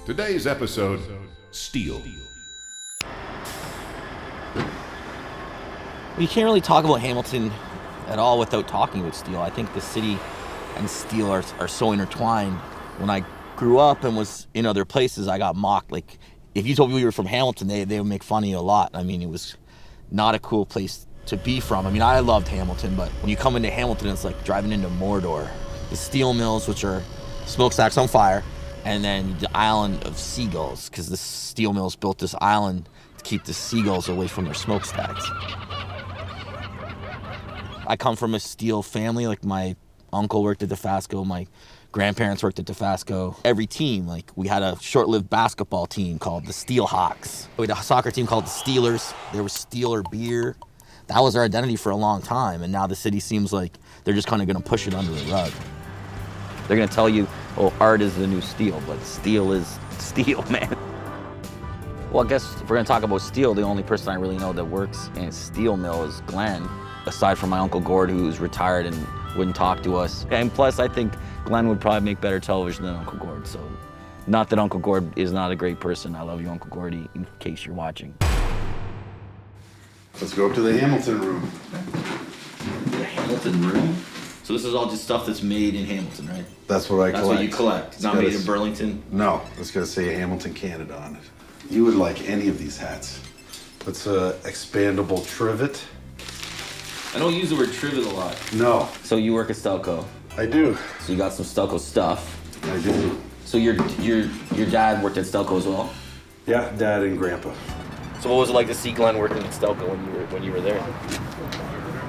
Today's episode, Steel. You can't really talk about Hamilton at all without talking about steel. I think the city and steel are so intertwined. When I grew up and was in other places, I got mocked. Like, if you told people you were from Hamilton, they would make fun of you a lot. I mean, it was not a cool place to be from. I mean, I loved Hamilton, but when you come into Hamilton, it's like driving into Mordor. The steel mills, which are smokestacks on fire, and then the island of seagulls, because the steel mills built this island to keep the seagulls away from their smokestacks. I come from a steel family. Like, my uncle worked at Dofasco, my grandparents worked at Dofasco. Every team, like, we had a short-lived basketball team called the Steel Hawks. We had a soccer team called the Steelers. There was Steeler beer. That was our identity for a long time, and now the city seems like they're just kind of going to push it under the rug. They're going to tell you, oh, art is the new steel, but steel is steel, man. Well, I guess if we're going to talk about steel, the only person I really know that works in a steel mill is Glenn, aside from my Uncle Gord, who's retired and wouldn't talk to us. And plus, I think Glenn would probably make better television than Uncle Gord. So, not that Uncle Gord is not a great person. I love you, Uncle Gordy, in case you're watching. Let's go up to the Hamilton room. The Hamilton room? So this is all just stuff that's made in Hamilton, right? That's what I collect. That's what you collect. It's not made in Burlington? No, it's got to say Hamilton, Canada on it. You would like any of these hats. It's a expandable trivet. I don't use the word trivet a lot. No. So you work at Stelco? I do. So you got some Stelco stuff? I do. So your dad worked at Stelco as well? Yeah, Dad and Grandpa. So what was it like to see Glenn working at Stelco when you were there?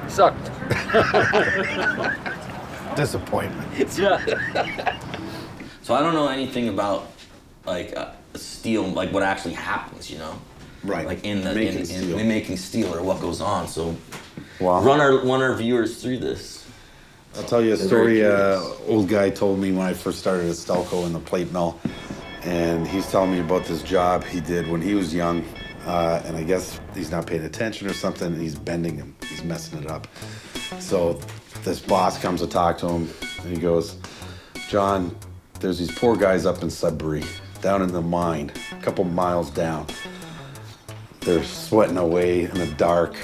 Sucked. Disappointment. Yeah. So I don't know anything about like steel, like what actually happens, you know? Right. Like in steel. making steel or what goes on. So Well, run our viewers through this. I'll tell you a story. Old guy told me when I first started at Stelco in the plate mill, and he's telling me about this job he did when he was young. And I guess he's not paying attention or something, and he's bending him. He's messing it up. So this boss comes to talk to him, and he goes, John, there's these poor guys up in Sudbury, down in the mine, a couple miles down. They're sweating away in the dark,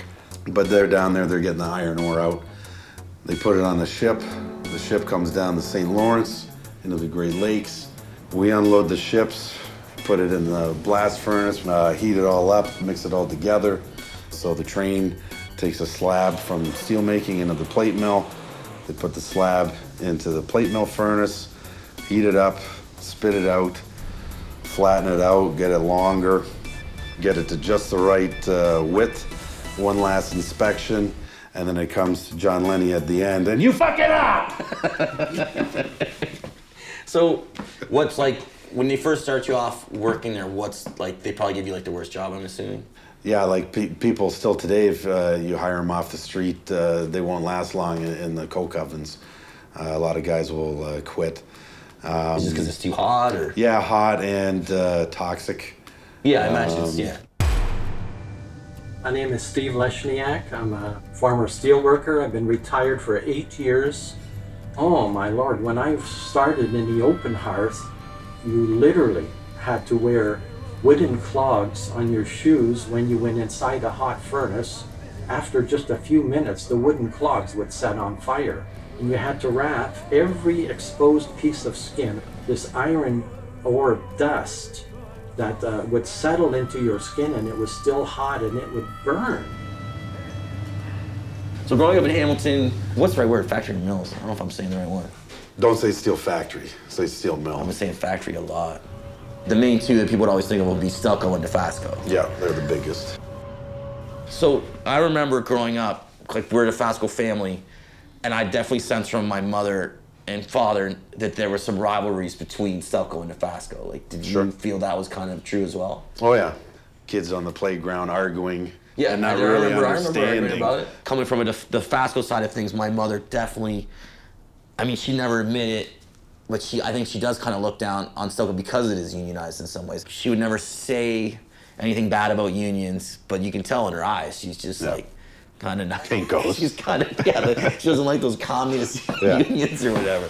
but they're down there, they're getting the iron ore out. They put it on the ship. The ship comes down the St. Lawrence into the Great Lakes. We unload the ships, put it in the blast furnace, heat it all up, mix it all together. So the train takes a slab from steel making into the plate mill. They put the slab into the plate mill furnace, heat it up, spit it out, flatten it out, get it longer, get it to just the right width. One last inspection, and then it comes to John Lenny at the end, and you fuck it up! So what's like, when they first start you off working there, what's like, they probably give you like the worst job, I'm assuming? Yeah, like people still today, if you hire them off the street, they won't last long in the coke ovens. A lot of guys will quit. Is it because it's too hot, or? Yeah, hot and toxic. Yeah, I imagine, yeah. My name is Steve Leshniak. I'm a former steelworker. I've been retired for 8 years. Oh my Lord, when I started in the open hearth, you literally had to wear wooden clogs on your shoes when you went inside a hot furnace. After just a few minutes, the wooden clogs would set on fire. And you had to wrap every exposed piece of skin, this iron ore dust that would settle into your skin, and it was still hot and it would burn. So growing up in Hamilton, what's the right word? Factory and mills? I don't know if I'm saying the right word. Don't say steel factory, say steel mill. I've been saying factory a lot. The main two that people would always think of would be Stelco and Dofasco. Yeah, they're the biggest. So I remember growing up, like, we're a Dofasco family, and I definitely sensed from my mother and father that there were some rivalries between Stelco and Dofasco. Like, did you feel that was kind of true as well? Oh yeah, kids on the playground arguing. Yeah, and not I really remember understanding. arguing about it. Coming from the Dofasco side of things, my mother definitely, I mean, she never admitted it, but I think she does kind of look down on Stelco because it is unionized in some ways. She would never say anything bad about unions, but you can tell in her eyes, she's just like, kind of not. Pinkos. She's kind of, she doesn't like those communist unions or whatever.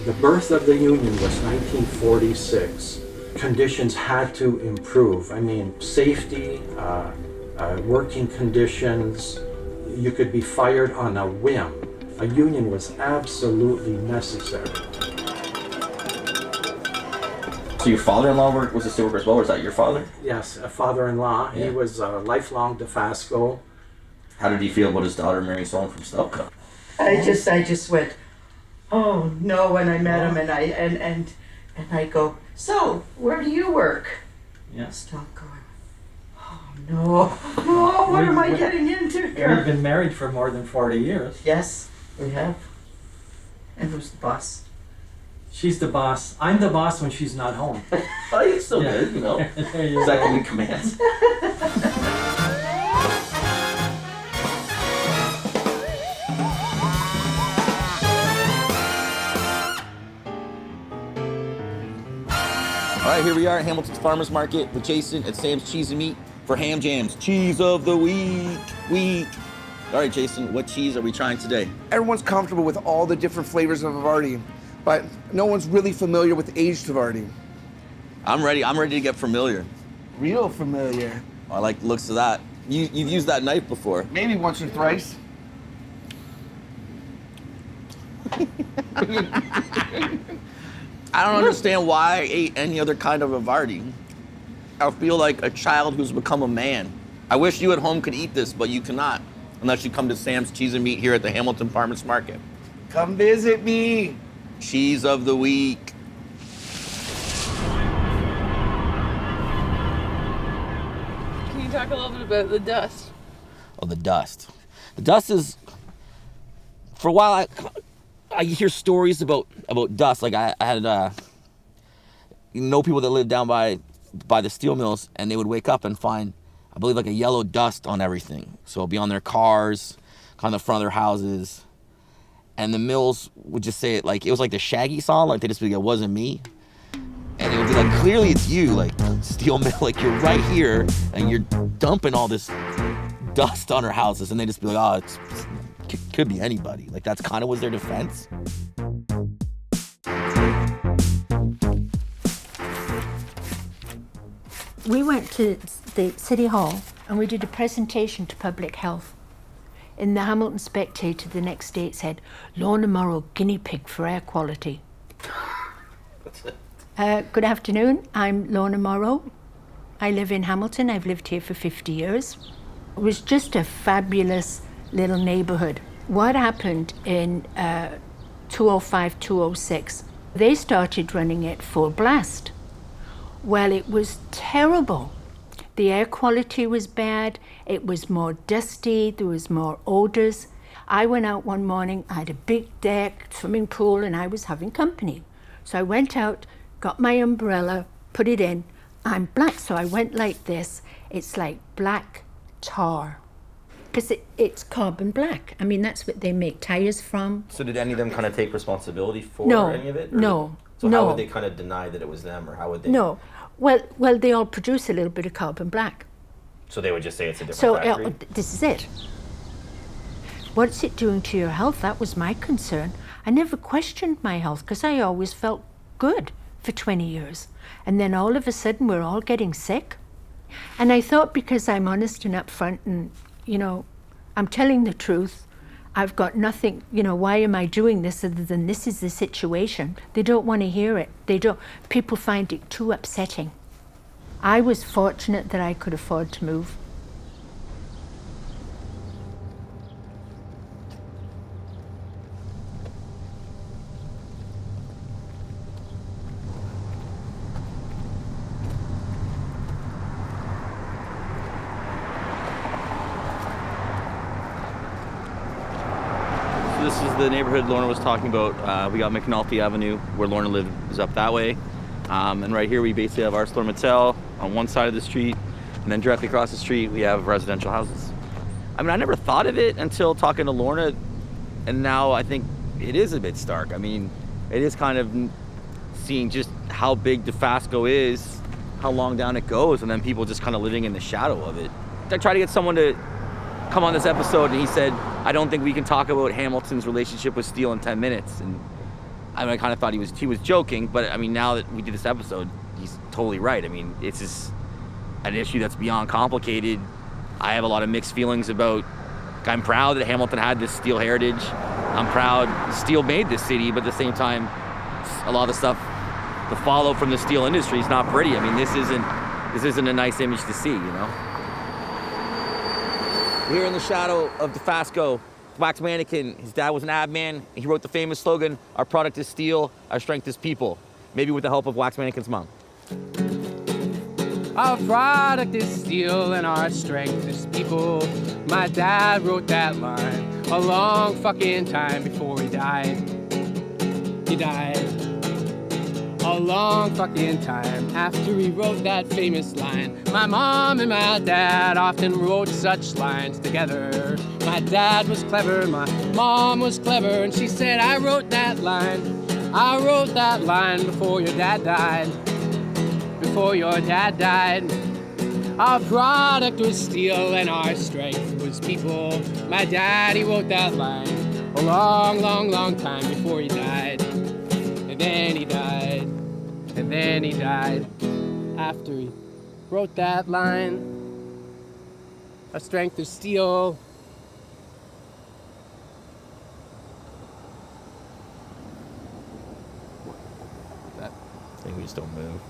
The birth of the union was 1946. Conditions had to improve. I mean, safety, working conditions. You could be fired on a whim. A union was absolutely necessary. So your father-in-law was a steelworker as well, or is that your father? Yes, a father-in-law. Yeah. He was a lifelong DeFasco. How did he feel about his daughter marrying someone from Stelco? I just went, oh no, when I met him, and I go, so where do you work? Yes. Stop going, oh no, what am I getting into We've here? been married for more than 40 years. Yes, we have. And who's the boss? She's the boss. I'm the boss when she's not home. Oh, he's still Yeah. good, you know. There you Second go. in command. All right, here we are at Hamilton's Farmers Market with Jason at Sam's Cheese and Meat for Ham Jam's Cheese of the Week. All right, Jason, what cheese are we trying today? Everyone's comfortable with all the different flavors of Havarti, but no one's really familiar with aged Havarti. I'm ready to get familiar. Real familiar. I like the looks of that. You've used that knife before. Maybe once or thrice. I don't understand why I ate any other kind of Havarti. I feel like a child who's become a man. I wish you at home could eat this, but you cannot, unless you come to Sam's Cheese and Meat here at the Hamilton Farmers Market. Come visit me. Cheese of the Week. Can you talk a little bit about the dust? Oh, the dust. The dust is, for a while, I hear stories about dust. Like I had, people that lived down by the steel mills, and they would wake up and find, I believe, like a yellow dust on everything. So it'll be on their cars, on the front of their houses. And the mills would just say it like, it was like the Shaggy song, like they just be like, it wasn't me. And it would be like, clearly it's you, like steel mill, like you're right here and you're dumping all this dust on our houses. And they just be like, oh, it could be anybody. Like that's kind of was their defense. We went to the City Hall and we did a presentation to Public Health. In the Hamilton Spectator the next day it said, Lorna Morrow, guinea pig for air quality. Good afternoon, I'm Lorna Morrow. I live in Hamilton, I've lived here for 50 years. It was just a fabulous little neighborhood. What happened in 2005, 2006, they started running it full blast. Well, it was terrible. The air quality was bad, it was more dusty, there was more odors. I went out one morning, I had a big deck, swimming pool, and I was having company. So I went out, got my umbrella, put it in. I'm black, so I went like this. It's like black tar, because it's carbon black. I mean, that's what they make tires from. So did any of them kind of take responsibility for No, any of it? no, So no. how would they kind of deny that it was them, or how would they? No, well, they all produce a little bit of carbon black. So they would just say it's a different So factory? this is it. What's it doing to your health? That was my concern. I never questioned my health because I always felt good for 20 years. And then all of a sudden we're all getting sick. And I thought because I'm honest and upfront and, I'm telling the truth, I've got nothing, why am I doing this other than this is the situation? They don't want to hear it. People find it too upsetting. I was fortunate that I could afford to move. So this is the neighborhood Lorna was talking about. We got McNulty Avenue, where Lorna lived, is up that way. And right here we basically have ArcelorMittal on one side of the street, and then directly across the street we have residential houses. I mean, I never thought of it until talking to Lorna, and now I think it is a bit stark. I mean, it is kind of seeing just how big DeFasco is, how long down it goes, and then people just kind of living in the shadow of it. I tried to get someone to come on this episode, and he said, I don't think we can talk about Hamilton's relationship with steel in 10 minutes. And I mean, I kind of thought he was joking, but I mean, now that we did this episode, he's totally right. I mean, it's just an issue that's beyond complicated. I have a lot of mixed feelings about. I'm proud that Hamilton had this steel heritage. I'm proud steel made this city, but at the same time, a lot of the stuff, the fallout from the steel industry is not pretty. I mean, this isn't a nice image to see, you know. Here in the shadow of Dofasco, wax mannequin. His dad was an ad man. He wrote the famous slogan, "Our product is steel, our strength is people." Maybe with the help of wax mannequin's mom. Our product is steel and our strength is people. My dad wrote that line a long fucking time before he died. He died a long fucking time after he wrote that famous line. My mom and my dad often wrote such lines together. My dad was clever, my mom was clever, and she said, I wrote that line before your dad died. Before your dad died. Our product was steel and our strength was people. My daddy wrote that line a long, long, long time before he died. And then he died. And then he died after he wrote that line. Our strength is steel. I think we just don't move.